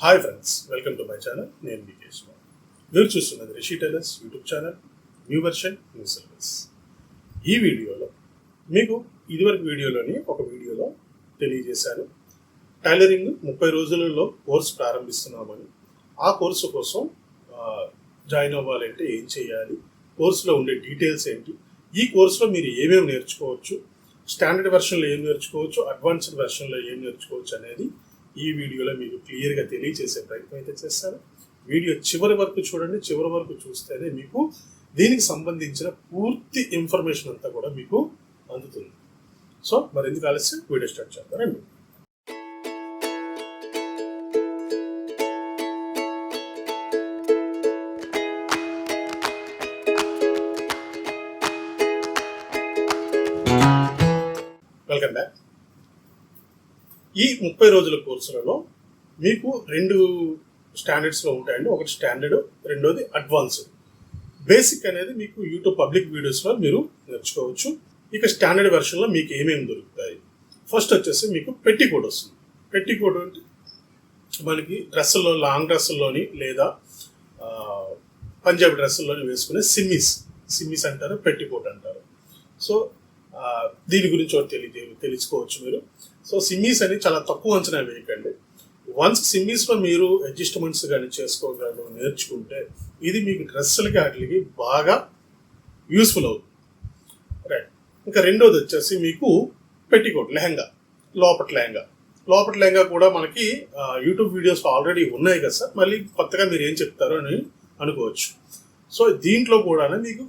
Hi friends, welcome to my channel. నేను మీ కేశవ్. మీరు చూస్తున్నది Rishi tailors YouTube channel, new version, new service. ఈ వీడియోలో మీకు ఇదివరకు ఒక వీడియోలో తెలియజేశాను, టైలరింగ్ 30 రోజులలో కోర్సు ప్రారంభిస్తున్నామని. ఆ కోర్సు కోసం జాయిన్ అవ్వాలంటే ఏం చేయాలి, కోర్సులో ఉండే డీటెయిల్స్ ఏంటి, ఈ కోర్సులో మీరు ఏమేమి నేర్చుకోవచ్చు, స్టాండర్డ్ వెర్షన్లో ఏం నేర్చుకోవచ్చు, అడ్వాన్స్డ్ వెర్షన్లో ఏం నేర్చుకోవచ్చు అనేది ఈ వీడియోలో మీకు క్లియర్గా తెలియజేసే ప్రయత్నం అయితే చేస్తాను. వీడియో చివరి వరకు చూడండి. చివరి వరకు చూస్తేనే మీకు దీనికి సంబంధించిన పూర్తి ఇన్ఫర్మేషన్ అంతా కూడా మీకు అందుతుంది. సో మరి ఎందుకు ఆలస్యం, వీడియో స్టార్ట్ చేద్దారండి. Welcome back. ఈ 30 రోజుల కోర్సులలో మీకు 2 స్టాండర్డ్స్లో ఉంటాయండి. ఒకటి స్టాండర్డ్, రెండోది అడ్వాన్స్డ్. బేసిక్ అనేది మీకు యూట్యూబ్ పబ్లిక్ వీడియోస్లో మీరు నేర్చుకోవచ్చు. ఇక స్టాండర్డ్ వెర్షన్లో మీకు ఏమేమి దొరుకుతాయి. ఫస్ట్ వచ్చేసి మీకు పెట్టికోట్ వస్తుంది. పెట్టికోట్ అంటే మనకి డ్రెస్సుల్లో, లాంగ్ డ్రెస్సుల్లోని లేదా పంజాబీ డ్రెస్సుల్లోని వేసుకునే సిమ్మీస్ అంటారు, పెట్టికోట్ అంటారు. సో దీని గురించి తెలుసుకోవచ్చు మీరు. సో సిమ్మీస్ అని చాలా తక్కువ అంచనా వేయకండి. వన్స్ సిమ్మీస్లో మీరు అడ్జస్ట్మెంట్స్ కానీ చేసుకోగలరు, నేర్చుకుంటే ఇది మీకు డ్రెస్సులకి వాటికి బాగా యూస్ఫుల్ అవుతుంది. రైట్. ఇంకా రెండోది వచ్చేసి మీకు పెట్టికోట్, లోపటి లెహంగా కూడా మనకి యూట్యూబ్ వీడియోస్ ఆల్రెడీ ఉన్నాయి కదా సార్, మళ్ళీ కొత్తగా మీరు ఏం చెప్తారో అని అనుకోవచ్చు. సో దీంట్లో కూడా మీకు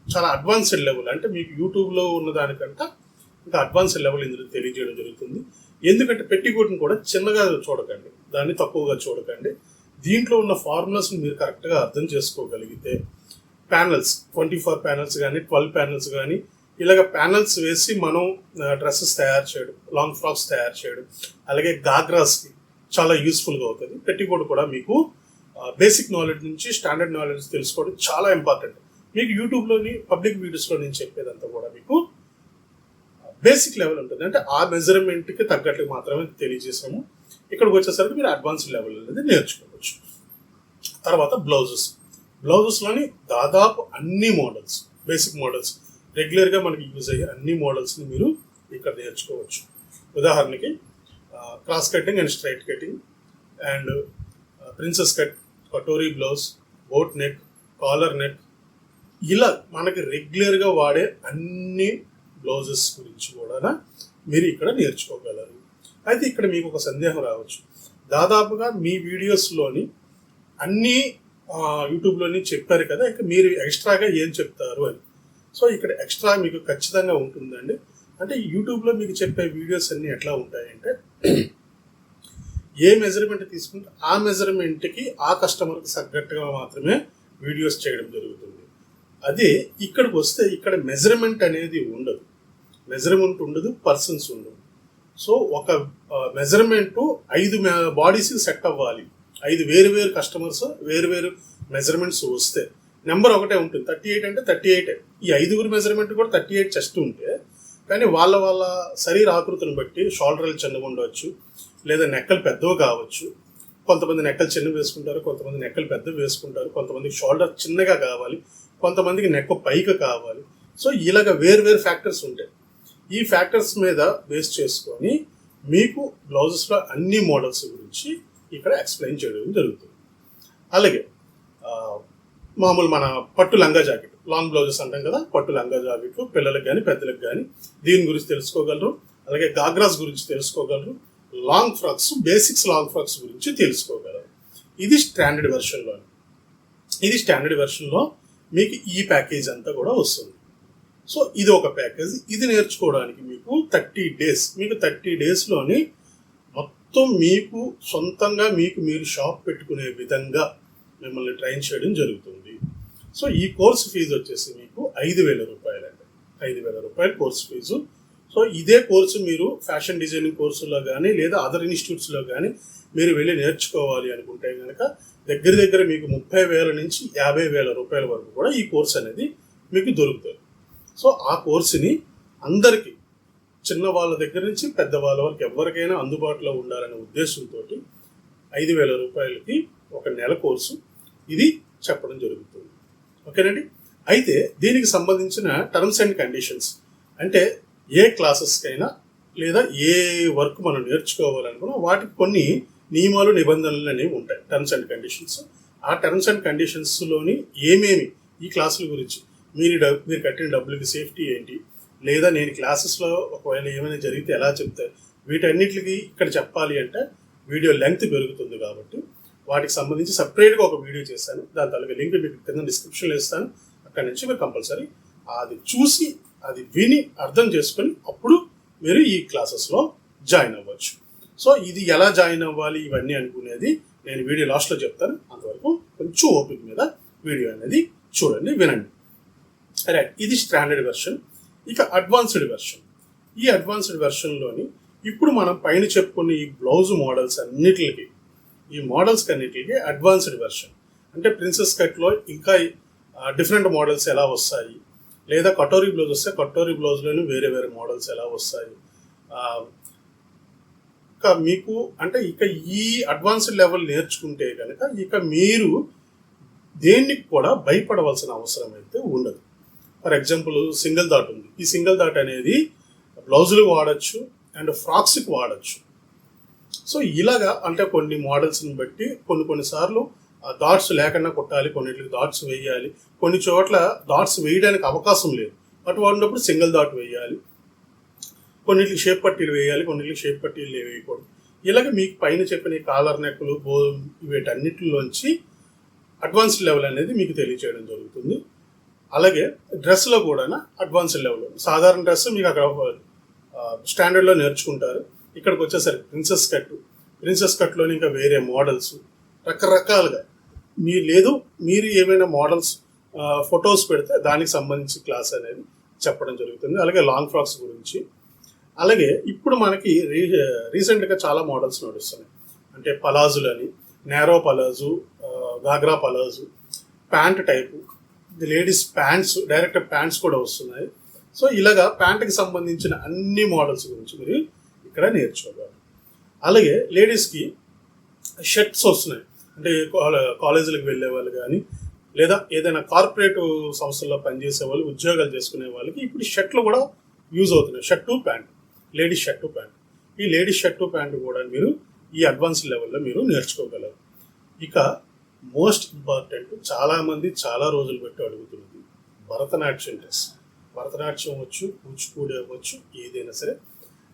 చాలా అడ్వాన్స్డ్ లెవెల్, అంటే మీకు యూట్యూబ్లో ఉన్న దానికంటే ఇంకా అడ్వాన్స్డ్ లెవెల్ ఇందులో తెలియజేయడం జరుగుతుంది. ఎందుకంటే పెట్టికోట్ని కూడా చిన్నగా చూడకండి, దాన్ని తక్కువగా చూడకండి. దీంట్లో ఉన్న ఫార్ములాస్ని మీరు కరెక్ట్గా అర్థం చేసుకోగలిగితే ప్యానల్స్ 24 ప్యానల్స్ కానీ 12 ప్యానల్స్ కానీ ఇలాగ ప్యానల్స్ వేసి మనం డ్రెస్సెస్ తయారు చేయడం, లాంగ్ ఫ్రాక్స్ తయారు చేయడం, అలాగే గాగ్రాస్కి చాలా యూస్ఫుల్గా అవుతుంది. పెట్టికోట్ కూడా మీకు బేసిక్ నాలెడ్జ్ నుంచి స్టాండర్డ్ నాలెడ్జ్ తెలుసుకోవడం చాలా ఇంపార్టెంట్. మీకు యూట్యూబ్లోని పబ్లిక్ వీడియోస్లో నేను చెప్పేదంతా కూడా మీకు బేసిక్ లెవెల్ ఉంటుంది, అంటే ఆ మెజర్మెంట్కి తగ్గట్టు మాత్రమే తెలియజేసాము. ఇక్కడికి వచ్చేసరికి మీరు అడ్వాన్స్ లెవెల్ అనేది నేర్చుకోవచ్చు. తర్వాత బ్లౌజెస్లోని దాదాపు అన్ని మోడల్స్, బేసిక్ మోడల్స్, రెగ్యులర్గా మనకి యూజ్ అయ్యే అన్ని మోడల్స్ని మీరు ఇక్కడ నేర్చుకోవచ్చు. ఉదాహరణకి cross cutting and straight cutting and princess cut, katori blouse, boat neck, collar neck, ఇలా మనకి రెగ్యులర్గా వాడే అన్ని బ్లౌజెస్ గురించి కూడా మీరు ఇక్కడ నేర్చుకోగలరు. అయితే ఇక్కడ మీకు ఒక సందేహం రావచ్చు, దాదాపుగా మీ వీడియోస్లోని అన్నీ యూట్యూబ్లోని చెప్పారు కదా, ఇంకా మీరు ఎక్స్ట్రాగా ఏం చెప్తారు అని. సో ఇక్కడ ఎక్స్ట్రా మీకు ఖచ్చితంగా ఉంటుందండి. అంటే యూట్యూబ్లో మీకు చెప్పే వీడియోస్ అన్నీ ఎట్లా ఉంటాయంటే, ఏ మెజర్మెంట్ తీసుకుంటే ఆ మెజర్మెంట్కి ఆ కస్టమర్కి తగ్గట్టుగా మాత్రమే వీడియోస్ చేయడం జరుగుతుంది. అదే ఇక్కడికి వస్తే ఇక్కడ మెజర్మెంట్ అనేది ఉండదు, పర్సన్స్ ఉండదు. సో ఒక మెజర్మెంట్ 5 బాడీస్కి సెట్ అవ్వాలి. 5 వేరు కస్టమర్స్ వేరు మెజర్మెంట్స్ వస్తే నెంబర్ ఒకటే ఉంటుంది. 38 అంటే 38. ఈ 5 మెజర్మెంట్ కూడా 38 చెస్ట్ ఉంటే, కానీ వాళ్ళ శరీర ఆకృతిని బట్టి షోల్డర్లు చిన్నగా ఉండవచ్చు, లేదా నెక్కలు పెద్దవి కావచ్చు. కొంతమంది నెక్కలు చిన్నవి వేసుకుంటారు, కొంతమంది నెక్కలు పెద్దవి వేసుకుంటారు, కొంతమందికి షోల్డర్ చిన్నగా కావాలి, కొంతమందికి నెక్ పైకి కావాలి. సో ఇలాగ వేరు ఫ్యాక్టర్స్ ఉంటాయి. ఈ ఫ్యాక్టర్స్ మీద బేస్ చేసుకొని మీకు బ్లౌజెస్లో అన్ని మోడల్స్ గురించి ఇక్కడ ఎక్స్ప్లెయిన్ చేయడం జరుగుతుంది. అలాగే మామూలు మన పట్టు లంగా జాకెట్, లాంగ్ బ్లౌజెస్ అంటాం కదా, పట్టు లంగా జాకెట్లు పిల్లలకు కానీ పెద్దలకు కానీ దీని గురించి తెలుసుకోగలరు. అలాగే గాగ్రాస్ గురించి తెలుసుకోగలరు. Long frocks, basics long frocks గురించి తెలుసుకోగలరు. ఇది స్టాండర్డ్ వెర్షన్లో మీకు ఈ ప్యాకేజ్ అంతా కూడా వస్తుంది. సో ఇది ఒక ప్యాకేజ్. ఇది నేర్చుకోవడానికి మీకు 30 డేస్, మీకు 30 డేస్లోని మొత్తం మీకు సొంతంగా మీరు షాప్ పెట్టుకునే విధంగా మిమ్మల్ని ట్రైన్ చేయడం జరుగుతుంది. సో ఈ కోర్సు ఫీజు వచ్చేసి మీకు 5,000 రూపాయలు అండి. 5,000 రూపాయలు కోర్సు ఫీజు. సో ఇదే కోర్సు మీరు ఫ్యాషన్ డిజైనింగ్ కోర్సులో కానీ లేదా అదర్ ఇన్స్టిట్యూట్స్లో కానీ మీరు వెళ్ళి నేర్చుకోవాలి అనుకుంటే కనుక దగ్గర మీకు 30,000 నుంచి 50,000 రూపాయల వరకు కూడా ఈ కోర్సు అనేది మీకు దొరుకుతుంది. సో ఆ కోర్సుని అందరికీ, చిన్న వాళ్ళ దగ్గర నుంచి పెద్దవాళ్ళ వరకు ఎవరికైనా అందుబాటులో ఉండాలనే ఉద్దేశంతో 5,000 రూపాయలకి ఒక నెల కోర్సు ఇది చెప్పడం జరుగుతుంది. ఓకేనండి. అయితే దీనికి సంబంధించిన టర్మ్స్ అండ్ కండిషన్స్ అంటే ఏ క్లాసెస్కైనా లేదా ఏ వర్క్ మనం నేర్చుకోవాలనుకున్నా వాటికి కొన్ని నియమాలు నిబంధనలు అనేవి ఉంటాయి, టర్మ్స్ అండ్ కండిషన్స్. ఆ టర్మ్స్ అండ్ కండిషన్స్లోని ఏమేమి ఈ క్లాసుల గురించి మీరు కట్టిన డబ్బులకి సేఫ్టీ ఏంటి, లేదా నేను క్లాసెస్లో ఒకవేళ ఏమైనా జరిగితే ఎలా చెప్తారు, వీటన్నిటికి ఇక్కడ చెప్పాలి అంటే వీడియో లెంగ్త్ పెరుగుతుంది. కాబట్టి వాటికి సంబంధించి సపరేట్గా ఒక వీడియో చేశాను. దాని తాలూకా లింక్ మీకు కింద డిస్క్రిప్షన్లో ఇస్తాను. అక్కడి నుంచి మీరు కంపల్సరీ అది చూసి అది విని అర్థం చేసుకొని అప్పుడు మీరు ఈ క్లాసెస్లో జాయిన్ అవ్వచ్చు. సో ఇది ఎలా జాయిన్ అవ్వాలి ఇవన్నీ అనుకునేది నేను వీడియో లాస్ట్లో చెప్తాను. అంతవరకు కొంచెం ఓపిక మీద వీడియో అనేది చూడండి, వినండి. రైట్, ఇది స్టాండర్డ్ వెర్షన్. ఇక అడ్వాన్స్డ్ వెర్షన్. ఈ అడ్వాన్స్డ్ వెర్షన్లోని ఇప్పుడు మనం పైన చెప్పుకున్న ఈ బ్లౌజ్ మోడల్స్ అన్నిటికి, ఈ మోడల్స్కి అన్నిటికి అడ్వాన్స్డ్ వెర్షన్. అంటే ప్రిన్సెస్ కట్లో ఇంకా డిఫరెంట్ మోడల్స్ ఎలా వస్తాయి, లేదా కటోరీ బ్లౌజ్ వస్తే కటోరీ బ్లౌజ్లోని వేరే వేరే మోడల్స్ ఎలా వస్తాయి. ఇక మీకు అంటే ఇక ఈ అడ్వాన్స్డ్ లెవెల్ నేర్చుకుంటే కనుక ఇక మీరు దేనికి కూడా భయపడవలసిన అవసరం అయితే ఉండదు. ఫర్ ఎగ్జాంపుల్ సింగిల్ డాట్ ఉంది. ఈ సింగిల్ డాట్ అనేది బ్లౌజులకు వాడచ్చు అండ్ ఫ్రాక్స్కి వాడచ్చు. సో ఇలాగా అంటే కొన్ని మోడల్స్ని బట్టి కొన్నిసార్లు డాట్స్ లేకుండా కుట్టాలి, కొన్నిటికి డాట్స్ వేయాలి, కొన్ని చోట్ల డాట్స్ వేయడానికి అవకాశం లేదు, అటువంటిప్పుడు సింగిల్ డాట్ వేయాలి, కొన్నిటికి షేప్ పట్టీలు వేయాలి, కొన్నిటికి షేప్ పట్టీలు వేయకూడదు. ఇలాగ మీకు పైన చెప్పిన కాలర్ నెక్లు వీటన్నిటిలోంచి అడ్వాన్స్డ్ లెవెల్ అనేది మీకు తెలియచేయడం జరుగుతుంది. అలాగే డ్రెస్లో కూడా అడ్వాన్స్డ్ లెవెల్. సాధారణ డ్రెస్ మీకు అక్కడ స్టాండర్డ్లో నేర్చుకుంటారు. ఇక్కడికి వచ్చేసరికి ప్రిన్సెస్ కట్లోని ఇంకా వేరే మోడల్స్ రకరకాలుగా మీరు ఏమైనా మోడల్స్ ఫొటోస్ పెడితే దానికి సంబంధించి క్లాస్ అనేది చెప్పడం జరుగుతుంది. అలాగే లాంగ్ ఫ్రాక్స్ గురించి. అలాగే ఇప్పుడు మనకి రీసెంట్గా చాలా మోడల్స్ నడుస్తున్నాయి. అంటే పలాజులు అని, narrow palazzo, ghagra palazzo, pant type, ladies pants, direct pants కూడా వస్తున్నాయి. సో ఇలాగా ప్యాంట్కి సంబంధించిన అన్ని మోడల్స్ గురించి మీరు ఇక్కడ నేర్చుకోవాలి. అలాగే లేడీస్కి షర్ట్స్ వస్తున్నాయి. అంటే కాలేజీలకు వెళ్ళే వాళ్ళు కానీ లేదా ఏదైనా కార్పొరేట్ సంస్థల్లో పనిచేసే వాళ్ళు, ఉద్యోగాలు చేసుకునే వాళ్ళకి ఇప్పుడు షర్ట్లు కూడా యూజ్ అవుతున్నాయి. Shirt pant, ladies shirt pant. ఈ లేడీస్ షర్టు ప్యాంట్ కూడా మీరు ఈ అడ్వాన్స్ లెవెల్లో మీరు నేర్చుకోగలరు. ఇక మోస్ట్ ఇంపార్టెంట్, చాలామంది చాలా రోజులు పెట్టి అడుగుతున్నది భరతనాట్యం డ్రెస్. భరతనాట్యం అవ్వచ్చు, కూచిపూడి అవ్వచ్చు, ఏదైనా సరే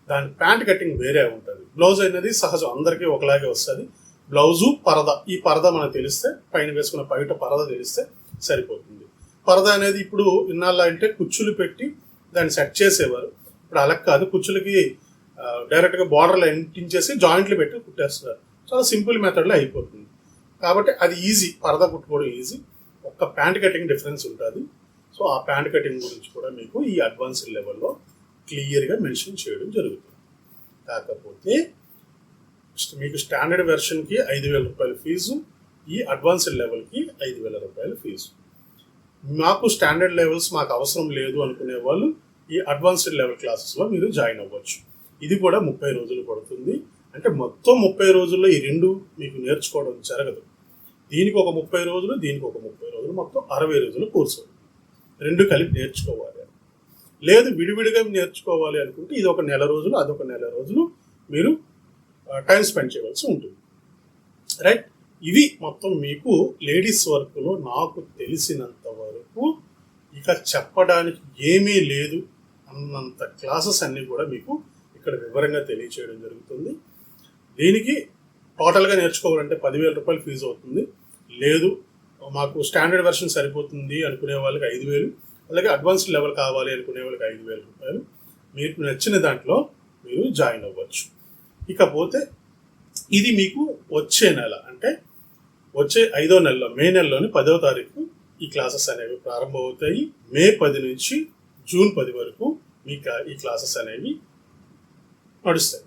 దాని ప్యాంట్ కటింగ్ వేరే ఉంటుంది. బ్లౌజ్ అనేది సహజం అందరికీ ఒకలాగే వస్తుంది. బ్లౌజు పరద, ఈ పరద మనకు తెలిస్తే, పైన వేసుకున్న పైట పరద తెలిస్తే సరిపోతుంది. పరద అనేది ఇప్పుడు ఇన్నాళ్ళ అంటే కుచ్చులు పెట్టి దాన్ని సెట్ చేసేవారు. ఇప్పుడు అలా కాదు, కుచ్చులకి డైరెక్ట్గా బార్డర్లో ఎంటించేసి జాయింట్లు పెట్టి కుట్టేస్తున్నారు. చాలా సింపుల్ మెథడ్లో అయిపోతుంది. కాబట్టి అది ఈజీ, పరద కుట్టుకోవడం ఈజీ. ఒక్క ప్యాంట్ కటింగ్ డిఫరెన్స్ ఉంటుంది. సో ఆ ప్యాంట్ కటింగ్ గురించి కూడా మీకు ఈ అడ్వాన్స్డ్ లెవెల్లో క్లియర్గా మెన్షన్ చేయడం జరుగుతుంది. కాకపోతే మీకు స్టాండర్డ్ వెర్షన్కి 5,000 రూపాయల ఫీజు, ఈ అడ్వాన్స్డ్ లెవెల్కి 5,000 రూపాయల ఫీజు. మాకు స్టాండర్డ్ లెవెల్స్ మాకు అవసరం లేదు అనుకునే వాళ్ళు ఈ అడ్వాన్స్డ్ లెవెల్ క్లాసెస్లో మీరు జాయిన్ అవ్వచ్చు. ఇది కూడా 30 రోజులు పడుతుంది. అంటే మొత్తం 30 రోజుల్లో ఈ రెండు మీకు నేర్చుకోవడం జరగదు. దీనికి ఒక 30 రోజులు, దీనికి ఒక 30 రోజులు, మొత్తం 60 రోజులు కోర్సు. రెండు కలిపి నేర్చుకోవాలి. లేదు విడివిడిగా నేర్చుకోవాలి అనుకుంటే ఇది ఒక నెల రోజులు, అదొక నెల రోజులు మీరు టైం స్పెండ్ చేయవలసి ఉంటుంది. రైట్, ఇవి మొత్తం మీకు లేడీస్ వర్క్లో నాకు తెలిసినంత వరకు ఇక చెప్పడానికి ఏమీ లేదు అన్నంత క్లాసెస్ అన్నీ కూడా మీకు ఇక్కడ వివరంగా తెలియచేయడం జరుగుతుంది. దీనికి టోటల్గా నేర్చుకోవాలంటే 10,000 రూపాయలు ఫీజు అవుతుంది. లేదు మాకు స్టాండర్డ్ వెర్షన్ సరిపోతుంది అనుకునే వాళ్ళకి 5,000, అలాగే అడ్వాన్స్డ్ లెవెల్ కావాలి అనుకునే వాళ్ళకి 5,000 రూపాయలు. మీకు నచ్చిన దాంట్లో మీరు జాయిన్ అవ్వచ్చు. ఇకపోతే ఇది మీకు వచ్చే నెల అంటే వచ్చే 5వ నెలలో, మే నెలలోని 10వ తారీఖు ఈ క్లాసెస్ అనేవి ప్రారంభమవుతాయి. మే 10 నుంచి జూన్ 10 వరకు మీకు ఈ క్లాసెస్ అనేవి నడుస్తాయి.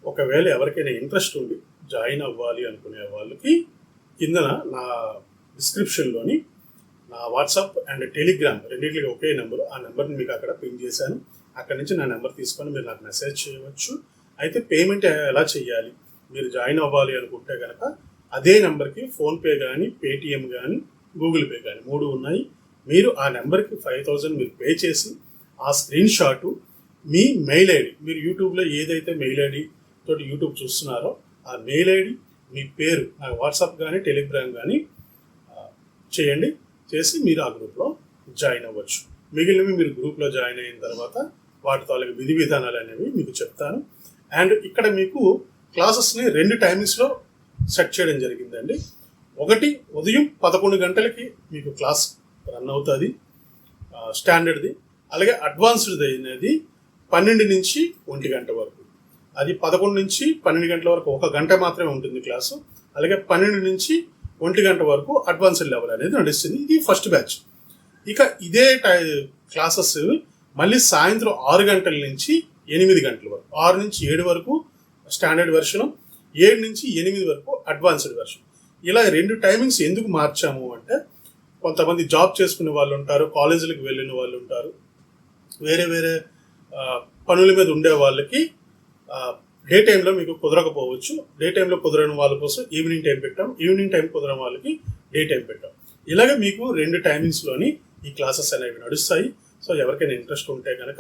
ఒకవేళ ఎవరికైనా ఇంట్రెస్ట్ ఉండి జాయిన్ అవ్వాలి అనుకునే వాళ్ళకి కిందన నా డిస్క్రిప్షన్లోని నా వాట్సాప్ అండ్ టెలిగ్రామ్ రెండింటికి ఒకే నెంబరు, ఆ నెంబర్ని మీకు అక్కడ పిన్ చేశాను. అక్కడి నుంచి నా నెంబర్ తీసుకొని మీరు నాకు మెసేజ్ చేయవచ్చు. అయితే పేమెంట్ ఎలా చేయాలి, మీరు జాయిన్ అవ్వాలి అనుకుంటే కనుక అదే నెంబర్కి ఫోన్పే కానీ పేటిఎం కానీ గూగుల్ పే కానీ 3 ఉన్నాయి. మీరు ఆ నెంబర్కి 5,000 మీరు పే చేసి ఆ స్క్రీన్ షాటు మీ మెయిల్ ఐడి, మీరు యూట్యూబ్లో ఏదైతే మెయిల్ ఐడి తోటి యూట్యూబ్ చూస్తున్నారో ఆ మెయిల్ ఐడి, మీ పేరు నాకు వాట్సాప్ కానీ టెలిగ్రామ్ కానీ చేయండి. చేసి మీరు ఆ గ్రూప్లో జాయిన్ అవ్వచ్చు. మిగిలినవి మీరు గ్రూప్లో జాయిన్ అయిన తర్వాత వాటి తాలూకు విధి విధానాలు అనేవి మీకు చెప్తాను. అండ్ ఇక్కడ మీకు క్లాసెస్ని 2 టైమింగ్స్లో సెట్ చేయడం జరిగిందండి. ఒకటి ఉదయం 11 గంటలకి మీకు క్లాస్ రన్ అవుతుంది స్టాండర్డ్ది. అలాగే అడ్వాన్స్డ్ అనేది 12 నుంచి 1 గంట వరకు. అది 11 నుంచి 12 గంటల వరకు 1 గంట మాత్రమే ఉంటుంది క్లాసు. అలాగే 12 నుంచి 1 గంట వరకు అడ్వాన్స్డ్ లెవెల్ అనేది నడుస్తుంది. ఇది ఫస్ట్ బ్యాచ్. ఇక ఇదే క్లాసెస్ మళ్ళీ సాయంత్రం 6 గంటల నుంచి 8 గంటల వరకు, 6 నుంచి 7 వరకు స్టాండర్డ్ వెర్షన్, 7 నుంచి 8 వరకు అడ్వాన్స్డ్ వెర్షన్. ఇలా 2 టైమింగ్స్ ఎందుకు మార్చాము అంటే కొంతమంది జాబ్ చేసుకునే వాళ్ళు ఉంటారు, కాలేజీలకు వెళ్ళిన వాళ్ళు ఉంటారు, వేరే వేరే పనుల మీద ఉండే వాళ్ళకి డే టైంలో మీకు కుదరకపోవచ్చు. డే టైంలో కుదరని వాళ్ళ కోసం ఈవినింగ్ టైం పెట్టాం, ఈవినింగ్ టైం కుదరని వాళ్ళకి డే టైం పెట్టాం. ఇలాగే మీకు 2 టైమింగ్స్లోని ఈ క్లాసెస్ అనేవి నడుస్తాయి. సో ఎవరికైనా ఇంట్రెస్ట్ ఉంటే కనుక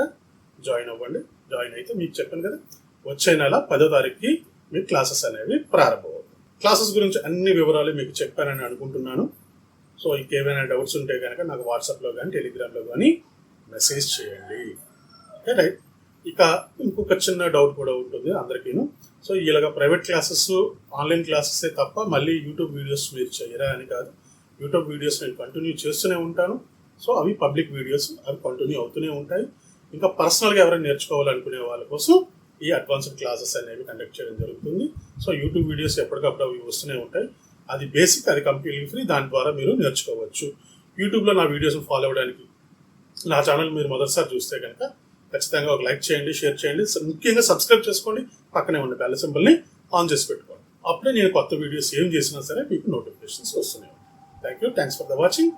జాయిన్ అవ్వండి. జాయిన్ అయితే మీకు చెప్పాను కదా, వచ్చే నెల 10వ తారీఖుకి మీకు క్లాసెస్ అనేవి ప్రారంభమవుతాయి. క్లాసెస్ గురించి అన్ని వివరాలు మీకు చెప్పానని అనుకుంటున్నాను. సో ఇంకేమైనా డౌట్స్ ఉంటే కనుక నాకు వాట్సాప్లో కానీ టెలిగ్రామ్లో కానీ మెసేజ్ చేయండి. Okay right. ఇక ఇంకొక చిన్న డౌట్ కూడా ఉంటుంది అందరికీను. సో ఇలాగ ప్రైవేట్ క్లాసెస్, ఆన్లైన్ క్లాసెసే తప్ప మళ్ళీ యూట్యూబ్ వీడియోస్ మీరు చేయరా అని కాదు. యూట్యూబ్ వీడియోస్ నేను కంటిన్యూ చేస్తూనే ఉంటాను. సో అవి పబ్లిక్ వీడియోస్, అవి కంటిన్యూ అవుతూనే ఉంటాయి. ఇంకా పర్సనల్గా ఎవరైనా నేర్చుకోవాలనుకునే వాళ్ళ కోసం ఈ అడ్వాన్స్డ్ క్లాసెస్ అనేవి కండక్ట్ చేయడం జరుగుతుంది. సో యూట్యూబ్ వీడియోస్ ఎప్పటికప్పుడు అవి వస్తూనే ఉంటాయి. అది బేసిక్, అది కంప్లీట్లీ ఫ్రీ. దాని ద్వారా మీరు నేర్చుకోవచ్చు. యూట్యూబ్లో నా వీడియోస్ ఫాలో అవ్వడానికి నా ఛానల్ మీరు మొదటిసారి చూస్తే కనుక ఖచ్చితంగా ఒక లైక్ చేయండి, షేర్ చేయండి. ముఖ్యంగా సబ్స్క్రైబ్ చేసుకోండి. పక్కనే ఉన్న బెల్ సింబల్ని ఆన్ చేసి పెట్టుకోండి. అప్పుడే నేను కొత్త వీడియోస్ ఏం చేసినా సరే మీకు నోటిఫికేషన్స్ వస్తూనే ఉంటాయి. Thank you. Thanks for the watching.